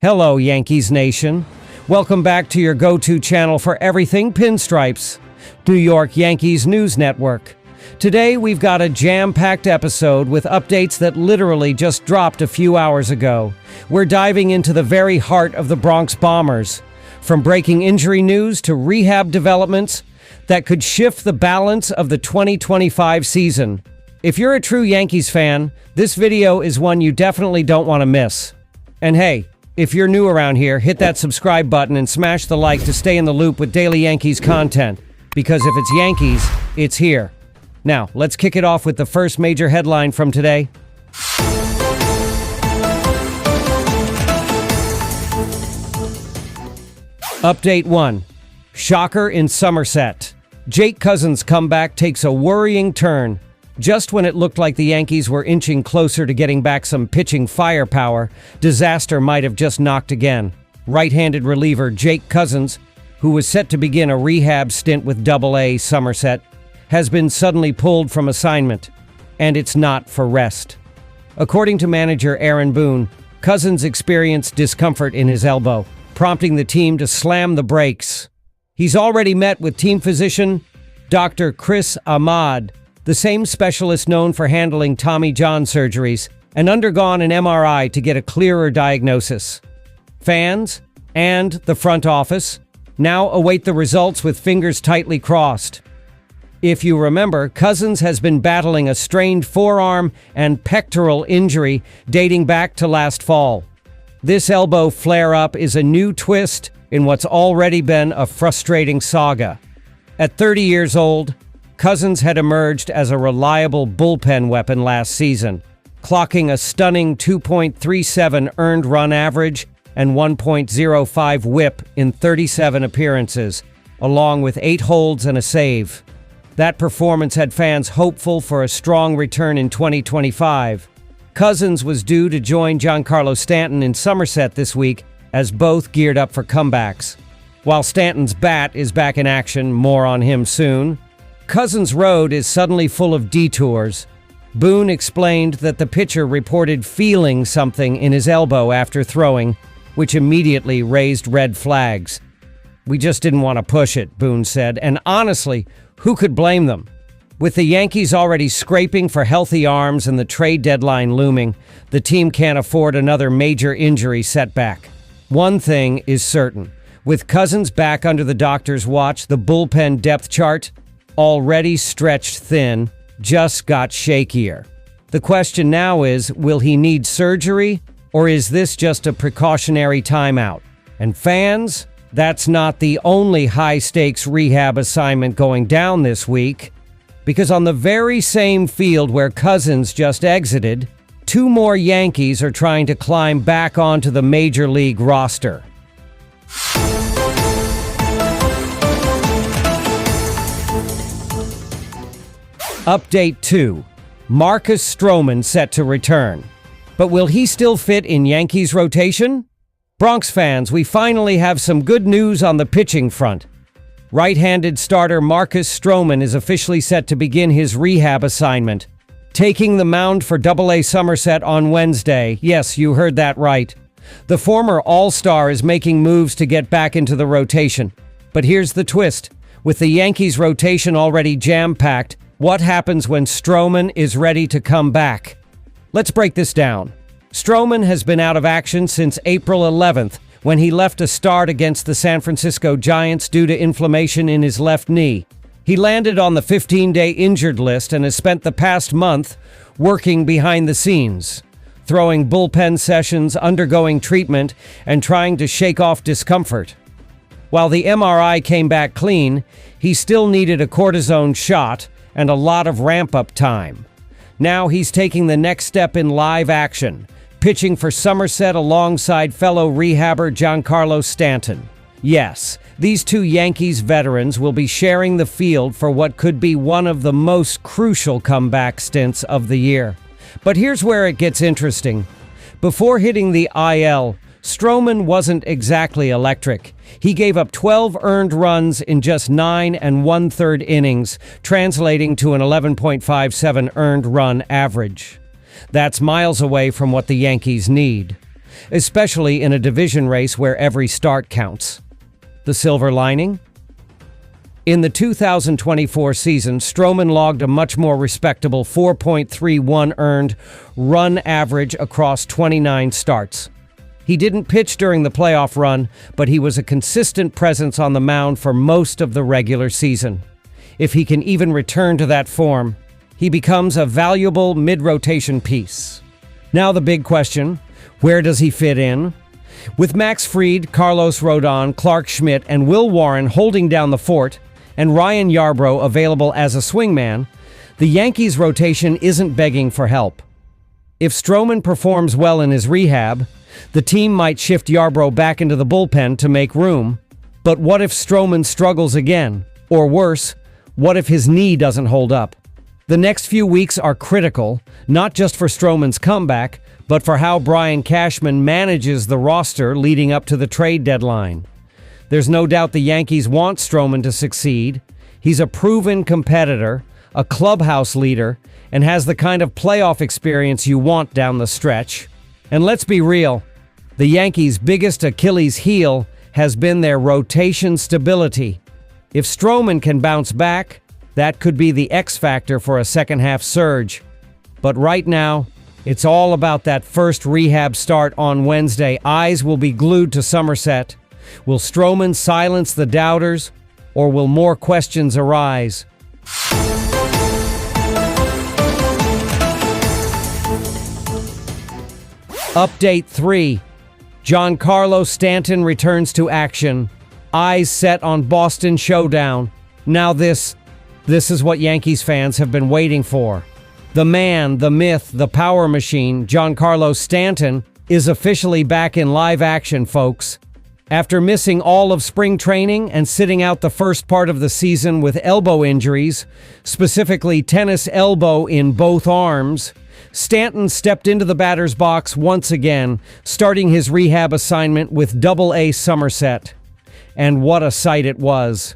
Hello, Yankees Nation. Welcome back to your go-to channel for everything Pinstripes, New York Yankees News Network. Today, we've got a jam-packed episode with updates that literally just dropped a few hours ago. We're diving into the very heart of the Bronx Bombers, from breaking injury news to rehab developments that could shift the balance of the 2025 season. If you're a true Yankees fan, this video is one you definitely don't want to miss. And hey, if you're new around here, hit that subscribe button and smash the like to stay in the loop with daily Yankees content. Because if it's Yankees, it's here. Now, let's kick it off with the first major headline from today. Update 1. Shocker in Somerset. Jake Cousins' comeback takes a worrying turn. Just when it looked like the Yankees were inching closer to getting back some pitching firepower, disaster might have just knocked again. Right-handed reliever Jake Cousins, who was set to begin a rehab stint with Double-A Somerset, has been suddenly pulled from assignment, and it's not for rest. According to manager Aaron Boone, Cousins experienced discomfort in his elbow, prompting the team to slam the brakes. He's already met with team physician Dr. Chris Ahmad, the same specialist known for handling Tommy John surgeries, and undergone an MRI to get a clearer diagnosis. Fans and the front office now await the results with fingers tightly crossed. If you remember, Cousins has been battling a strained forearm and pectoral injury dating back to last fall. This elbow flare-up is a new twist in what's already been a frustrating saga. At 30 years old, Cousins had emerged as a reliable bullpen weapon last season, clocking a stunning 2.37 earned run average and 1.05 whip in 37 appearances, along with 8 holds and a save. That performance had fans hopeful for a strong return in 2025. Cousins was due to join Giancarlo Stanton in Somerset this week as both geared up for comebacks. While Stanton's bat is back in action, more on him soon, Cousins' road is suddenly full of detours. Boone explained that the pitcher reported feeling something in his elbow after throwing, which immediately raised red flags. "We just didn't want to push it," Boone said, and honestly, who could blame them? With the Yankees already scraping for healthy arms and the trade deadline looming, the team can't afford another major injury setback. One thing is certain. With Cousins back under the doctor's watch, the bullpen depth chart, already stretched thin, just got shakier. The question now is, will he need surgery, or is this just a precautionary timeout? And fans, that's not the only high-stakes rehab assignment going down this week, because on the very same field where Cousins just exited, 2 more Yankees are trying to climb back onto the Major League roster. Update 2. Marcus Stroman set to return. But will he still fit in Yankees rotation? Bronx fans, we finally have some good news on the pitching front. Right-handed starter Marcus Stroman is officially set to begin his rehab assignment, taking the mound for Double-A Somerset on Wednesday. Yes, you heard that right. The former All-Star is making moves to get back into the rotation. But here's the twist. With the Yankees rotation already jam-packed, what happens when Stroman is ready to come back? Let's break this down. Stroman has been out of action since April 11th, when he left a start against the San Francisco Giants due to inflammation in his left knee. He landed on the 15-day injured list and has spent the past month working behind the scenes, throwing bullpen sessions, undergoing treatment, and trying to shake off discomfort. While the MRI came back clean, he still needed a cortisone shot and a lot of ramp-up time. Now he's taking the next step in live action, pitching for Somerset alongside fellow rehabber Giancarlo Stanton. Yes, these 2 Yankees veterans will be sharing the field for what could be one of the most crucial comeback stints of the year. But here's where it gets interesting. Before hitting the IL, Stroman wasn't exactly electric. He gave up 12 earned runs in just 9 1/3 innings, translating to an 11.57 earned run average. That's miles away from what the Yankees need. especially in a division race where every start counts. The silver lining? In the 2024 season, Stroman logged a much more respectable 4.31 earned run average across 29 starts. He didn't pitch during the playoff run, but he was a consistent presence on the mound for most of the regular season. If he can even return to that form, he becomes a valuable mid-rotation piece. Now the big question, where does he fit in? With Max Fried, Carlos Rodon, Clark Schmidt, and Will Warren holding down the fort, and Ryan Yarbrough available as a swingman, the Yankees' rotation isn't begging for help. If Stroman performs well in his rehab, the team might shift Yarbrough back into the bullpen to make room. But what if Stroman struggles again? Or worse, what if his knee doesn't hold up? The next few weeks are critical, not just for Stroman's comeback, but for how Brian Cashman manages the roster leading up to the trade deadline. There's no doubt the Yankees want Stroman to succeed. He's a proven competitor, a clubhouse leader, and has the kind of playoff experience you want down the stretch. And let's be real, the Yankees' biggest Achilles heel has been their rotation stability. If Stroman can bounce back, that could be the X factor for a second-half surge. But right now, it's all about that first rehab start on Wednesday. Eyes will be glued to Somerset. Will Stroman silence the doubters, or will more questions arise? Update 3. Giancarlo Stanton returns to action. Eyes set on Boston showdown. Now this is what Yankees fans have been waiting for. The man, the myth, the power machine, Giancarlo Stanton, is officially back in live action, folks. After missing all of spring training and sitting out the first part of the season with elbow injuries, specifically tennis elbow in both arms, Stanton stepped into the batter's box once again, starting his rehab assignment with Double-A Somerset. And what a sight it was.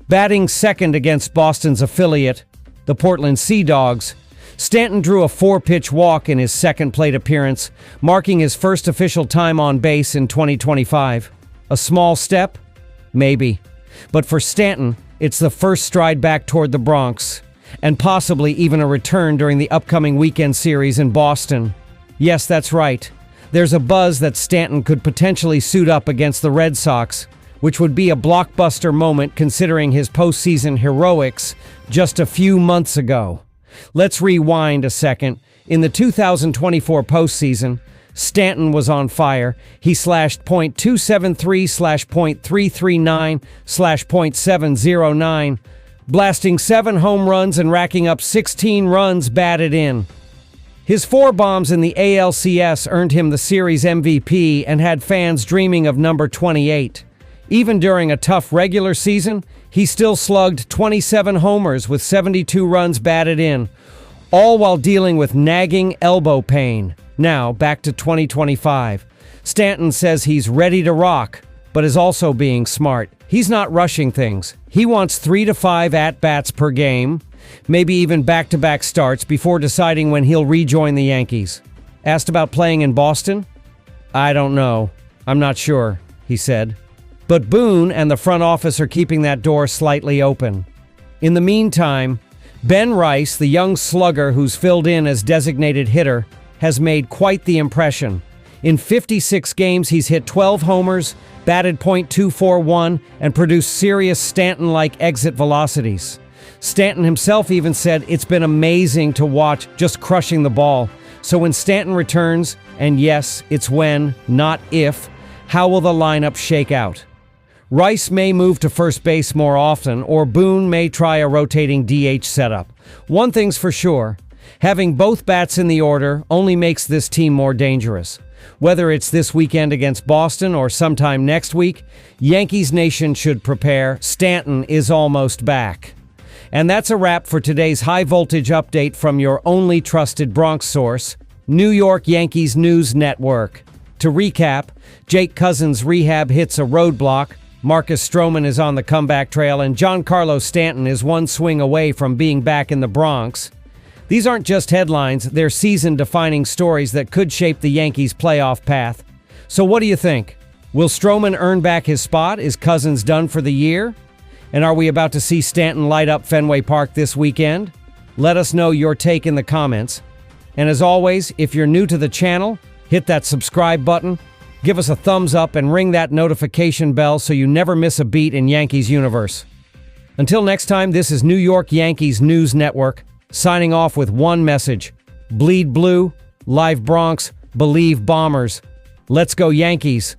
Batting second against Boston's affiliate, the Portland Sea Dogs, Stanton drew a 4-pitch walk in his second plate appearance, marking his first official time on base in 2025. A small step? Maybe. But for Stanton, it's the first stride back toward the Bronx, and possibly even a return during the upcoming weekend series in Boston. Yes, that's right. There's a buzz that Stanton could potentially suit up against the Red Sox, which would be a blockbuster moment considering his postseason heroics just a few months ago. Let's rewind a second. In the 2024 postseason, Stanton was on fire. He slashed .273/.339/.709, blasting 7 home runs and racking up 16 runs batted in. His 4 bombs in the ALCS earned him the series MVP and had fans dreaming of number 28. Even during a tough regular season, he still slugged 27 homers with 72 runs batted in, all while dealing with nagging elbow pain. Now, back to 2025. Stanton says he's ready to rock, but is also being smart. He's not rushing things. He wants 3 to 5 at-bats per game, maybe even back-to-back starts before deciding when he'll rejoin the Yankees. Asked about playing in Boston? I don't know. I'm not sure, he said. But Boone and the front office are keeping that door slightly open. In the meantime, Ben Rice, the young slugger who's filled in as designated hitter, has made quite the impression. In 56 games, he's hit 12 homers, batted .241, and produced serious Stanton-like exit velocities. Stanton himself even said it's been amazing to watch, just crushing the ball. So when Stanton returns, and yes, it's when, not if, how will the lineup shake out? Rice may move to first base more often, or Boone may try a rotating DH setup. One thing's for sure, having both bats in the order only makes this team more dangerous. Whether it's this weekend against Boston or sometime next week, Yankees Nation should prepare. Stanton is almost back. And that's a wrap for today's high-voltage update from your only trusted Bronx source, New York Yankees News Network. To recap, Jake Cousins' rehab hits a roadblock, Marcus Stroman is on the comeback trail, and Giancarlo Stanton is one swing away from being back in the Bronx. These aren't just headlines, they're season-defining stories that could shape the Yankees' playoff path. So what do you think? Will Stroman earn back his spot? Is Cousins done for the year? And are we about to see Stanton light up Fenway Park this weekend? Let us know your take in the comments. And as always, if you're new to the channel, hit that subscribe button, give us a thumbs up, and ring that notification bell so you never miss a beat in Yankees universe. Until next time, this is New York Yankees News Network, signing off with one message: bleed blue, live Bronx, believe Bombers. Let's go Yankees!